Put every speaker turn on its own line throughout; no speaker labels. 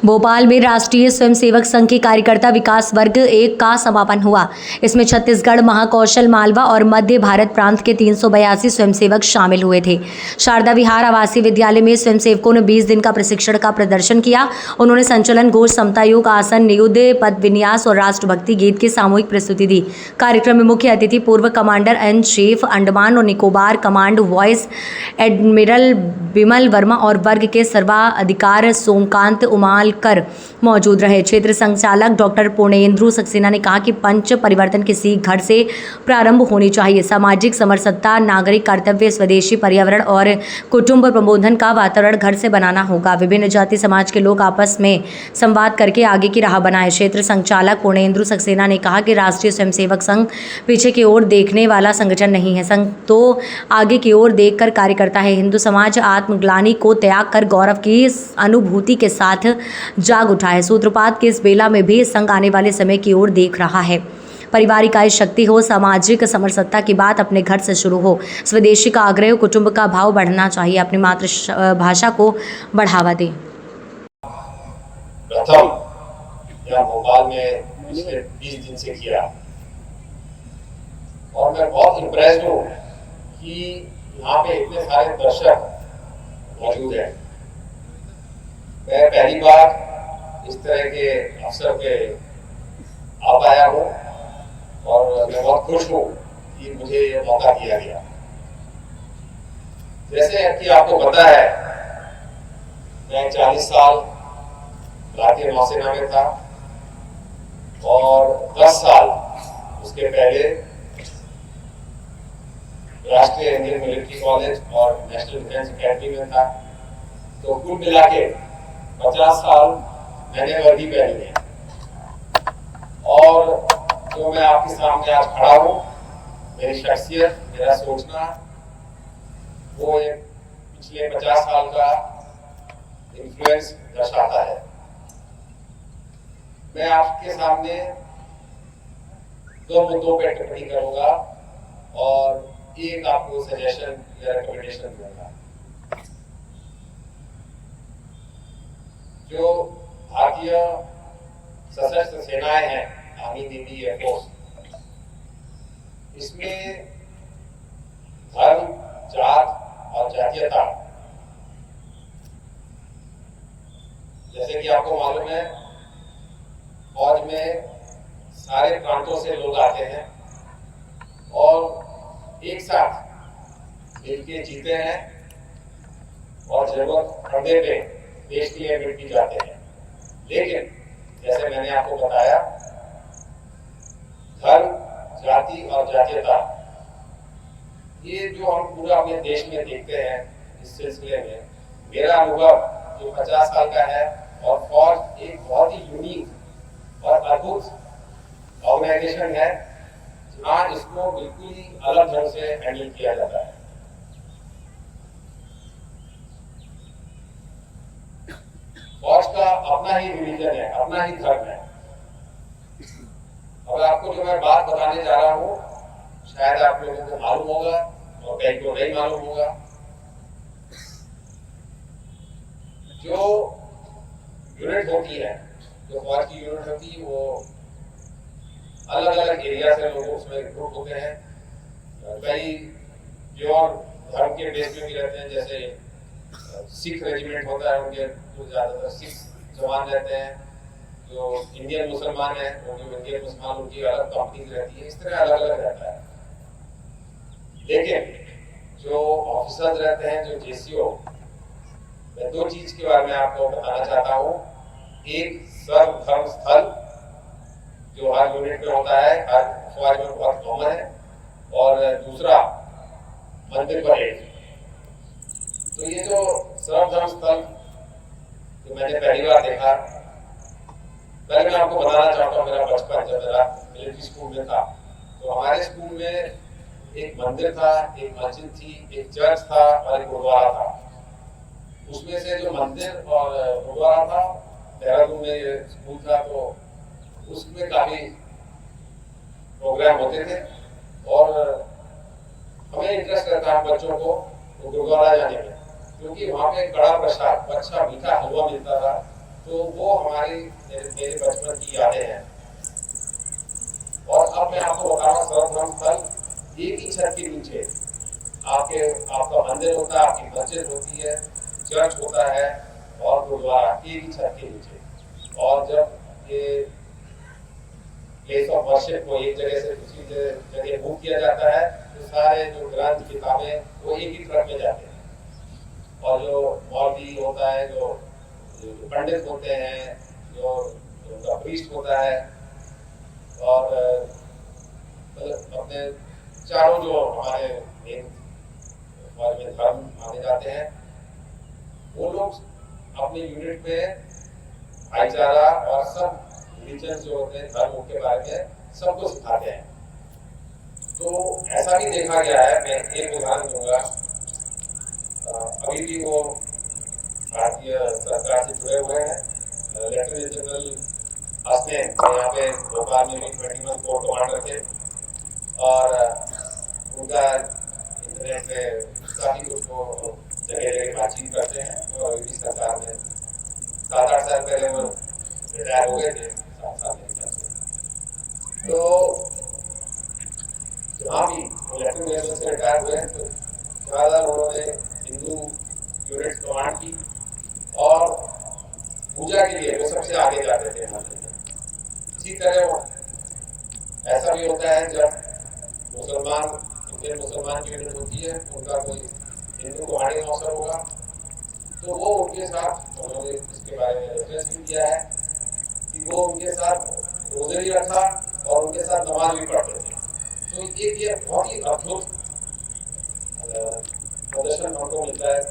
भोपाल में राष्ट्रीय स्वयंसेवक संघ के कार्यकर्ता विकास वर्ग 1 का समापन हुआ। इसमें छत्तीसगढ़, महाकौशल, मालवा और मध्य भारत प्रांत के 382 स्वयंसेवक शामिल हुए थे। शारदा विहार आवासीय विद्यालय में स्वयंसेवकों ने 20 दिन का प्रशिक्षण का प्रदर्शन किया। उन्होंने संचलन, घोष, समता योग, आसन, नियुद्ध, पद विन्यास और राष्ट्रभक्ति गीत की सामूहिक प्रस्तुति दी। कार्यक्रम में मुख्य अतिथि पूर्व कमांडर इन चीफ अंडमान और निकोबार कमांड वाइस एडमिरल विमल वर्मा और वर्ग के सर्वाधिकार सोमकांत उमालकर मौजूद रहे। क्षेत्र संचालक डॉक्टर पूर्णेंद्र सक्सेना ने कहा कि पंच परिवर्तन किसी घर से प्रारंभ होनी चाहिए। सामाजिक समरसता, नागरिक कर्तव्य, स्वदेशी पर्यावरण और कुटुंब प्रबोधन का वातावरण घर से बनाना होगा। विभिन्न जाति समाज के लोग आपस में संवाद करके आगे की राह बनाए। क्षेत्र संचालक पूर्णेंद्र सक्सेना ने कहा कि राष्ट्रीय स्वयंसेवक संघ पीछे की ओर देखने वाला संगठन नहीं है, संघ तो आगे की ओर देखकर कार्य करता है। हिंदू समाज आत्मग्लानि को त्याग कर गौरव की अनुभूति के साथ जाग उठा है। सूत्रपात की इस बेला में भी संघ आने वाले समय की ओर देख रहा है। परिवार इकाई शक्ति हो, सामाजिक समरसता की बात अपने घर से शुरू हो, स्वदेशी का आग्रह हो, कुटुंब का भाव बढ़ना चाहिए, अपनी मातृभाषा को बढ़ावा दें।
प्रथम यहाँ भोपाल में पिछले 20 दिन से किया और मैं बहुत इम्प्रेस्ड हूँ कि यहाँ पे इतने सारे दर्शक मौजूद हैं। मैं पहली बार इस तरह के अवसर पे आ पाया हूँ और मैं बहुत खुश हूँ कि मुझे ये मौका दिया गया। जैसे कि आपको पता है, मैं 40 साल भारतीय नौसेना में था और 10 साल उसके पहले राष्ट्रीय इंडियन मिलिट्री कॉलेज और नेशनल डिफेंस अकेडमी में था। तो कुल मिला के 50 साल मैंने वर्दी पहनी है और जो मैं आपके सामने आज खड़ा हूँ, मेरी शख्सियत, मेरा सोचना, वो एक पिछले 50 साल का इन्फ्लुएंस दर्शाता है। मैं आपके सामने 2 मुद्दों पर टिप्पणी करूंगा और एक आपको सजेशन या रिकमेंडेशन दूंगा। जो भारतीय सशस्त्र सेनाएं हैं, आर्मी, नेवी, एयरफोर्स, इसमें धर्म, जात और जातीयता, जैसे कि आपको मालूम है, फौज में सारे प्रांतों से लोग आते हैं और एक साथ मिलके जीते हैं और जरूरत पड़ने पे देश के लिए मिट भी जाते हैं। लेकिन जैसे मैंने आपको बताया, धर्म, जाति और जातीयता, ये जो हम पूरा अपने देश में देखते हैं, इस सिलसिले में मेरा अनुभव जो 50 साल का है, और फौज एक बहुत ही यूनिक और अद्भुत ऑर्गेनाइजेशन है जहाँ इसको बिल्कुल ही अलग ढंग से हैंडल किया जाता है। फौज का अपना ही रिलीजन है, अपना ही धर्म है। अब आपको जो मैं बात बताने जा रहा हूँ, शायद आप लोगों को मालूम होगा और कहीं को नहीं मालूम होगा। जो यूनिट होती है, जो फौज की यूनिट होती है, वो अलग अलग एरिया से लोग उसमें रिक्रूट होते हैं। कई प्योर धर्म के बेस में भी रहते हैं, जैसे सिख रेजिमेंट होता है, उनके तो ज्यादातर सिख जवान रहते हैं। जो इंडियन मुसलमान है, उनकी इंडियन मुसलमान, उनकी अलग कंपनी रहती है। इस तरह अलग अलग रहता है। लेकिन जो ऑफिसर्स रहते हैं, जो जेसीओ, मैं 2 चीज के बारे में आपको बताना चाहता हूँ। एक, सर्वधर्म स्थल जो हर यूनिट में होता है, हर फौज में बहुत कॉमन है, और दूसरा मंदिर परेड। तो ये जो सर्वधर्म स्थल जो मैंने पहली बार देखा, पहले मैं आपको बताना चाहता हूँ, मेरा बचपन जब मेरा मिलिट्री स्कूल में था, तो हमारे स्कूल में एक मंदिर था, एक मस्जिद थी, एक चर्च था और एक गुरुद्वारा था। उसमें से जो मंदिर और गुरुद्वारा था, देहरादून में ये स्कूल था, तो उसमें काफी प्रोग्राम होते थे और हमें इंटरेस्ट रहता है बच्चों को गुरुद्वारा जाने में, क्योंकि वहाँ पे कड़ा प्रसाद, अच्छा मीठा हलवा मिलता था। तो वो मेरे बचपन की यादें हैं। और अब मैं आपको बताऊंगा सर्वधर्म स्थल एक ही छत के नीचे आपका मंदिर होता है, आपकी मस्जिद होती है, चर्च होता है और गुरुद्वारा एक ही छत के नीचे। और जब ये प्लेस ऑफ वर्शिप को एक जगह से दूसरी जगह मूव किया जाता है तो सारे जो ग्रंथ किताबें वो एक ही ट्रक में जाते हैं। और जो मौलवी होता है, जो पंडित होते हैं, जो उनका प्रीस्ट होता है, और मतलब अपने चारों जो हमारे मेन में धर्म माने जाते हैं, वो लोग अपने यूनिट में भाईचारा और सब रिलीजन जो होते हैं, धर्म के बारे में सबको सिखाते हैं। तो ऐसा भी देखा गया है, मैं एक उदाहरण दूंगा। अभी भी वो भारतीय सरकार से जुड़े हुए हैं। लेफ्टिनेंट जनरल हसनैन यहाँ पे भोपाल में भी 21 कोर कमांडर थे, और उनका इंटरनेट पे काफी कुछ वो जगह जगह बातचीत करते हैं। तो अभी भी सरकार में 7-8 साल पहले वो रिटायर हो गए थे, 7 साल मेरे ख्याल से। तो जहाँ भी लेफ्टिनेंट जनरल से रिटायर हुए तो ज्यादा उन्होंने हिंदू यूनिट कमांड की, और पूजा के लिए वो सबसे आगे जाते थे मंदिर में। इसी तरह ऐसा भी होता है जब इंडियन मुसलमान की यूनिट होती है, उनका कोई हिंदू कमांडिंग ऑफिसर होगा तो वो उनके साथ, उन्होंने इसके बारे में रेफरेंस भी किया है कि वो उनके साथ रोजे भी रखा और उनके साथ नमाज भी पढ़ते थे। तो एक ये बहुत ही अद्भुत प्रदर्शन हमको मिलता है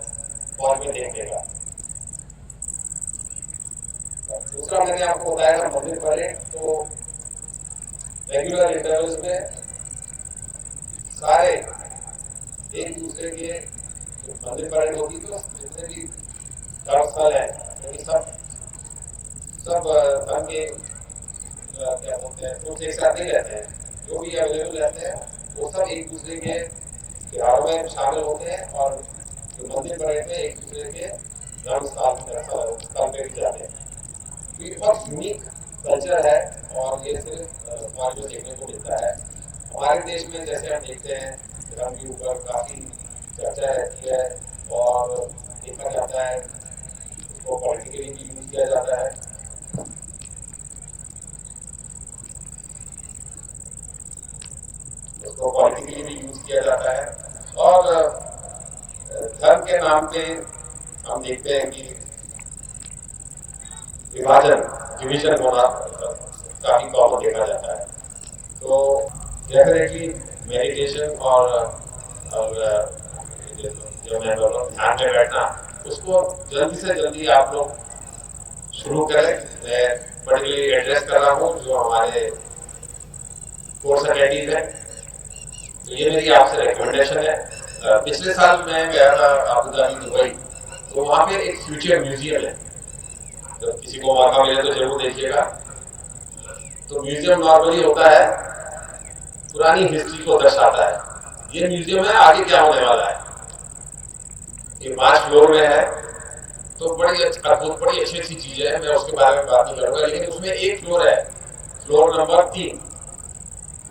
फौज में देखने का। दूसरा मैंने आपको बताया था मंदिर परेड, तो रेगुलर इंटरवल्स में सारे एक दूसरे के मंदिर परेड होती, तो जितने भी धर्मस्थल है, क्योंकि सब धर्म के क्या बोलते हैं, कुछ एक साथ नहीं रहते हैं, जो भी अवेलेबल रहते हैं वो सब एक दूसरे के त्योहारों में शामिल होते हैं, और जो मंदिर परेड में एक दूसरे के धर्म स्थल पे भी जाते हैं। तो ये बहुत यूनिक कल्चर है, और ये सिर्फ हमारे जो देखने को मिलता है। हमारे देश में जैसे हम देखते हैं धर्म के ऊपर काफी चर्चा रहती है, और देखा जाता है उसको पॉलिटिकली भी यूज किया जाता है। उसको पॉलिटिकली भी यूज किया जाता है, और धर्म के नाम पे हम देखते हैं कि डिवीजन होना काफी कॉमन देखा जाता है। तो डेफिनेटली मेडिटेशन और जो मैं बोल रहा हूँ ध्यान में बैठना, उसको जल्दी से जल्दी आप लोग शुरू करें। मैं पर्टिकुलरली एड्रेस कर रहा हूँ जो हमारे कोर्स अटेंडीज हैं, तो ये मेरी आपसे रिकमेंडेशन है। पिछले साल मैं गया था अबू धाबी, दुबई, तो वहाँ पे एक फ्यूचर म्यूजियम है, तो किसी को मौका मिले तो जरूर देखिएगा। तो म्यूजियम नॉर्मली होता है पुरानी हिस्ट्री को दर्शाता है। ये म्यूजियम है आगे क्या होने वाला है। ये 5 फ्लोर में है, तो बड़ी अच्छी चीजें हैं, मैं उसके बारे में बात नहीं करूंगा। लेकिन उसमें एक फ्लोर है, फ्लोर नंबर 3।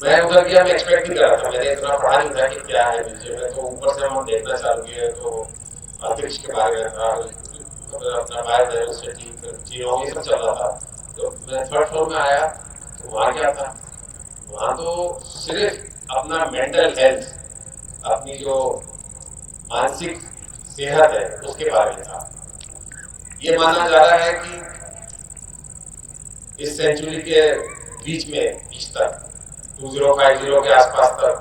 मैं उधर गया, मैं एक्सपेक्ट नहीं कर रहा था, मैंने इतना पढ़ा नहीं था कि क्या है म्यूजियम में। तो ऊपर से हम देखना चालू किए तो अंतरिक्ष के बारे में था, अपना बायोडाइवर्सिटी, जीवन ये सब चल रहा था। तो मैं 3rd फ्लोर में आया तो वहाँ क्या था, वहाँ तो सिर्फ अपना मेंटल हेल्थ, अपनी जो मानसिक सेहत है उसके बारे में था। ये माना जा रहा है कि इस सेंचुरी के बीच तक 2050 के आसपास तक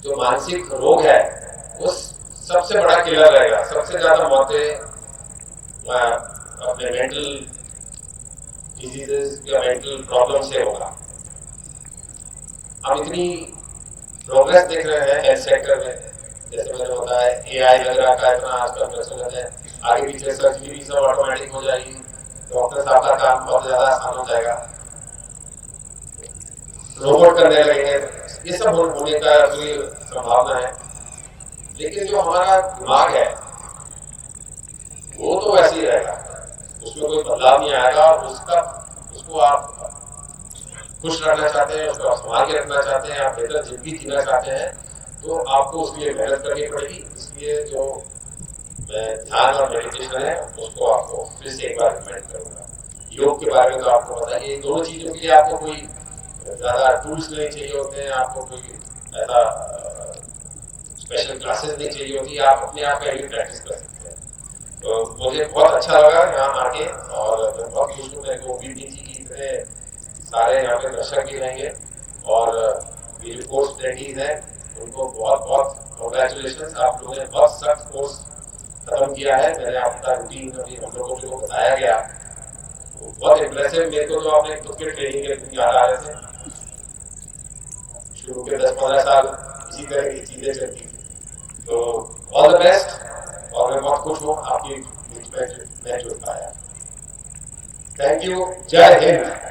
जो मानसिक रोग है वो सबसे बड़ा किलर रहेगा। सबसे ज्यादा मौतें अपने मेंटल डिजीजेस या मेंटल प्रॉब्लम से होगा। हम इतनी प्रोग्रेस देख रहे हैं हेल्थ सेक्टर में, जैसे मैंने बताया AI वगैरह का इतना आजकल प्रचलन है, आगे पीछे सर्जरी भी सब ऑटोमेटिक हो जाएगी, डॉक्टर साहब का काम बहुत ज्यादा आसान हो जाएगा, रोबोट करने लगेंगे, ये सब होने का पूरी संभावना है। लेकिन जो हमारा दिमाग है वो तो वैसे ही रहेगा, उसमें कोई बदलाव नहीं आएगा, और उसको आप खुश रखना चाहते हैं, उसको आप संभाल के रखना चाहते हैं, आप बेहतर जिंदगी जीना चाहते हैं, तो आपको उसके लिए मेहनत करनी पड़ेगी। इसलिए जो ध्यान और मेडिटेशन है उसको आपको फिर से एक बार रिकमेंड करूंगा। योग के बारे में तो आपको पता है, ये दोनों चीजों के लिए आपको कोई ज्यादा टूल्स नहीं चाहिए होते हैं, आपको कोई ऐसा स्पेशल क्लासेस नहीं चाहिए होती, आप अपने आप में भी प्रैक्टिस कर सकते हैं। तो मुझे बहुत अच्छा लगा यहाँ आके, और मैं बहुत खुश हूँ। मेरे को उम्मीद नहीं थी कि इतने सारे यहाँ पे दर्शक भी रहेंगे, और ये जो कोर्स अटेंडीज हैं उनको बहुत बहुत कॉन्ग्रेचुलेशन। आप लोगों ने बहुत सख्त कोर्स खत्म किया है। मैंने आपका रूटीन अभी हम लोगों को बताया गया, तो बहुत इम्प्रेसिव। मेरे को तो आपने खुद के ट्रेनिंग के दिन याद आ रहे थे, शुरू के 10-15 साल इसी तरह की चीजें चलती थी। तो ऑल द बेस्ट, और मैं बहुत खुश हूँ आपकी बीच में जुड़ पाया। थैंक यू, जय हिंद।